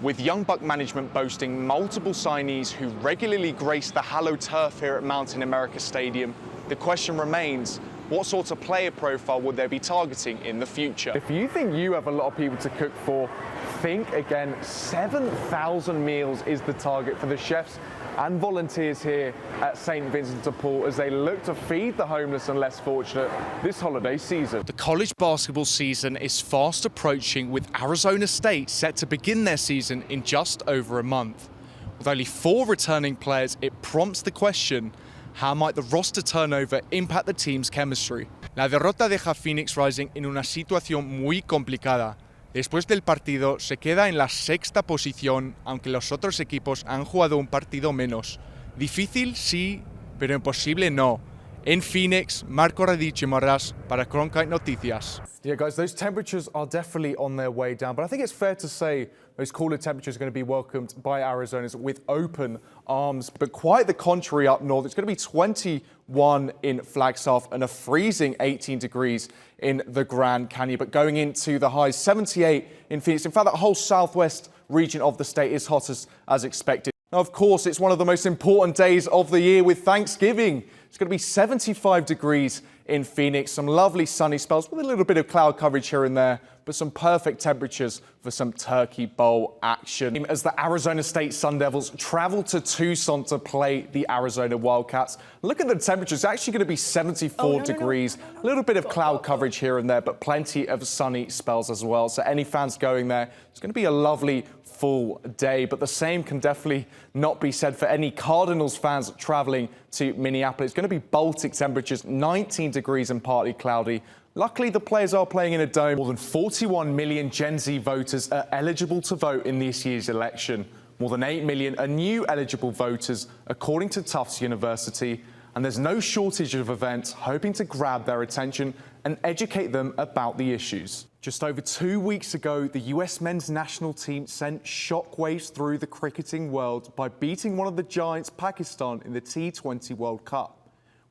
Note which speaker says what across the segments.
Speaker 1: With Young Buck management boasting multiple signees who regularly grace the hallowed turf here at Mountain America Stadium, the question remains, what sort of player profile would they be targeting in the future? If you think you have a lot of people to cook for, think again. 7,000 meals is the target for the chefs and volunteers here at St. Vincent de Paul as they look to feed the homeless and less fortunate this holiday season. The college basketball season is fast approaching, with Arizona State set to begin their season in just over a month. With only 4 returning players, it prompts the question, how might the roster turnover impact the team's chemistry? La derrota deja a Phoenix Rising en una situación muy complicada. Después del partido se queda en la 6ª posición, aunque los otros equipos han jugado un partido menos. Difícil, sí, pero imposible no. En Phoenix, Marco Radice-Morras para Cronkite Noticias. Yeah, guys, those temperatures are definitely on their way down, but I think it's fair to say those cooler temperatures are going to be welcomed by Arizonans with open arms. But quite the contrary up north. It's going to be 21 in Flagstaff and a freezing 18 degrees in the Grand Canyon. But going into the highs, 78 in Phoenix. In fact, that whole southwest region of the state is hottest as expected. Now, of course, it's one of the most important days of the year with Thanksgiving. It's going to be 75 degrees in Phoenix, some lovely sunny spells with a little bit of cloud coverage here and there, but some perfect temperatures for some Turkey Bowl action. As the Arizona State Sun Devils travel to Tucson to play the Arizona Wildcats, look at the temperatures. It's actually going to be 74 degrees, a little bit of cloud coverage here and there, but plenty of sunny spells as well. So any fans going there, it's going to be a lovely full day, but the same can definitely not be said for any Cardinals fans traveling to Minneapolis. It's going to be Baltic temperatures, 19 degrees and partly cloudy. Luckily, the players are playing in a dome. More than 41 million Gen Z voters are eligible to vote in this year's election. More than 8 million are new eligible voters, according to Tufts University. And there's no shortage of events hoping to grab their attention and educate them about the issues. Just over 2 weeks ago, the US men's national team sent shockwaves through the cricketing world by beating one of the giants, Pakistan, in the T20 World Cup.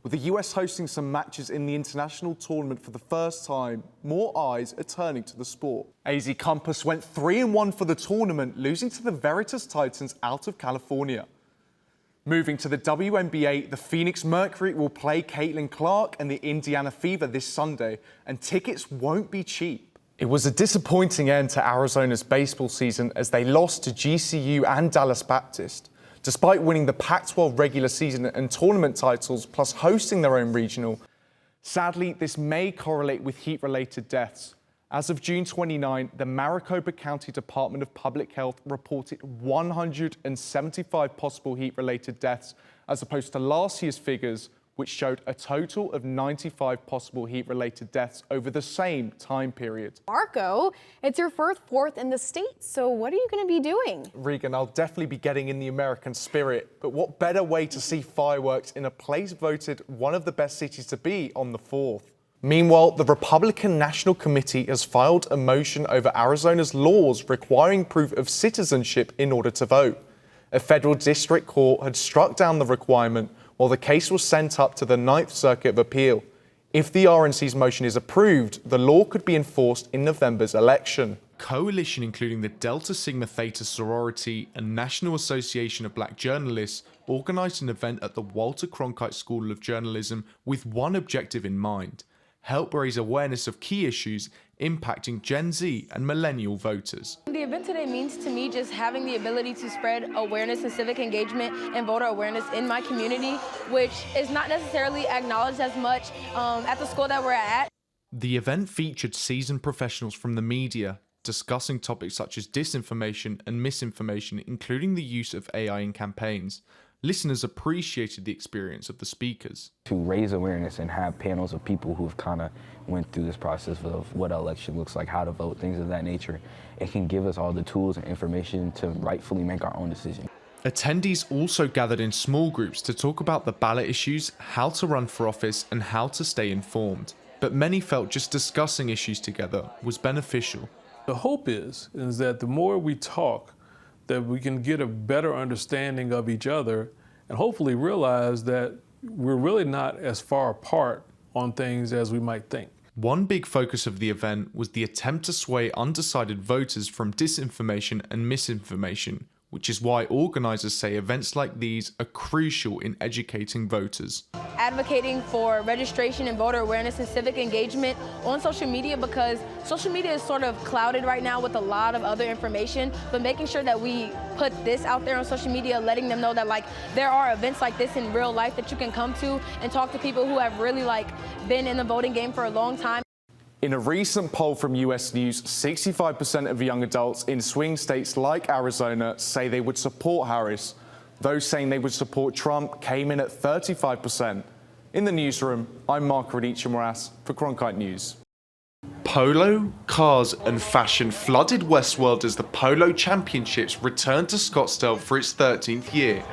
Speaker 1: With the US hosting some matches in the international tournament for the first time, more eyes are turning to the sport. AZ Compass went 3-1 for the tournament, losing to the Veritas Titans out of California. Moving to the WNBA, the Phoenix Mercury will play Caitlin Clark and the Indiana Fever this Sunday, and tickets won't be cheap. It was a disappointing end to Arizona's baseball season as they lost to GCU and Dallas Baptist. Despite winning the Pac-12 regular season and tournament titles, plus hosting their own regional, sadly, this may correlate with heat-related deaths. As of June 29, the Maricopa County Department of Public Health reported 175 possible heat-related deaths, as opposed to last year's figures, which showed a total of 95 possible heat-related deaths over the same time period.
Speaker 2: Marco, it's your first Fourth in the state, so what are you going to be doing?
Speaker 1: Regan, I'll definitely be getting in the American spirit, but what better way to see fireworks in a place voted one of the best cities to be on the 4th? Meanwhile, the Republican National Committee has filed a motion over Arizona's laws requiring proof of citizenship in order to vote. A federal district court had struck down the requirement while the case was sent up to the 9th Circuit of Appeal. If the RNC's motion is approved, the law could be enforced in November's election. Coalition including the Delta Sigma Theta sorority and National Association of Black Journalists organised an event at the Walter Cronkite School of Journalism with one objective in mind: help raise awareness of key issues impacting Gen Z and millennial voters.
Speaker 3: The event today means to me just having the ability to spread awareness and civic engagement and voter awareness in my community, which is not necessarily acknowledged as much at the school that we're at.
Speaker 1: The event featured seasoned professionals from the media discussing topics such as disinformation and misinformation, including the use of AI in campaigns. Listeners appreciated the experience of the speakers.
Speaker 4: To raise awareness and have panels of people who've kind of went through this process of what an election looks like, how to vote, things of that nature, it can give us all the tools and information to rightfully make our own decision.
Speaker 1: Attendees also gathered in small groups to talk about the ballot issues, how to run for office, and how to stay informed. But many felt just discussing issues together was beneficial.
Speaker 5: The hope is that the more we talk, that we can get a better understanding of each other and hopefully realize that we're really not as far apart on things as we might think.
Speaker 6: One big focus of the event was the attempt to sway undecided voters from disinformation and misinformation, which is why organisers say events like these are crucial in educating voters.
Speaker 3: Advocating for registration and voter awareness and civic engagement on social media, because social media is sort of clouded right now with a lot of other information, but making sure that we put this out there on social media, letting them know that like there are events like this in real life that you can come to and talk to people who have really like been in the voting game for a long time.
Speaker 1: In a recent poll from US News, 65% of young adults in swing states like Arizona say they would support Harris. Those saying they would support Trump came in at 35%. In the newsroom, I'm Mark Radice-Morras for Cronkite News.
Speaker 6: Polo, cars and fashion flooded Westworld as the Polo Championships returned to Scottsdale for its 13th year.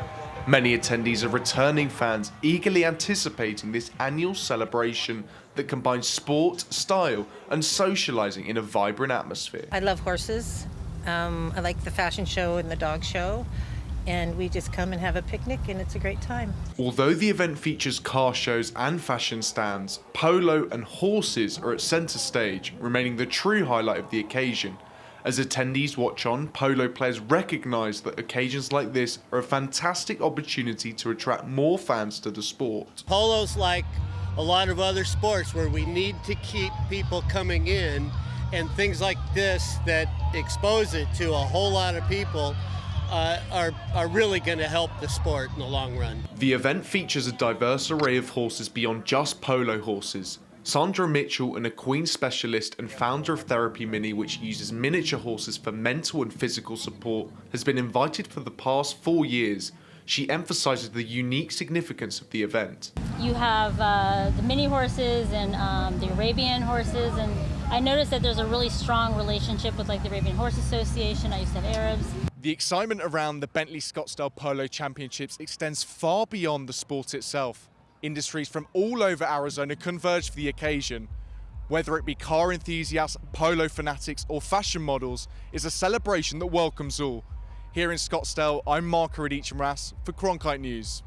Speaker 6: Many attendees are returning fans, eagerly anticipating this annual celebration that combines sport, style and socializing in a vibrant atmosphere.
Speaker 7: I love horses. I like the fashion show and the dog show. And we just come and have a picnic, and it's a great time.
Speaker 6: Although the event features car shows and fashion stands, polo and horses are at centre stage, remaining the true highlight of the occasion. As attendees watch on, polo players recognise that occasions like this are a fantastic opportunity to attract more fans to the sport.
Speaker 8: Polo's like a lot of other sports where we need to keep people coming in, and things like this that expose it to a whole lot of people are really going to help the sport in the long run.
Speaker 6: The event features a diverse array of horses beyond just polo horses. Sandra Mitchell, an equine specialist and founder of Therapy Mini, which uses miniature horses for mental and physical support, has been invited for the past 4 years. She emphasises the unique significance of the event.
Speaker 9: You have the mini horses and the Arabian horses, and I noticed that there's a really strong relationship with like the Arabian Horse Association. I used to have Arabs.
Speaker 1: The excitement around the Bentley Scottsdale Polo Championships extends far beyond the sport itself. Industries from all over Arizona converge for the occasion. Whether it be car enthusiasts, polo fanatics or fashion models, it's a celebration that welcomes all. Here in Scottsdale, I'm Mark Radice-Morras for Cronkite News.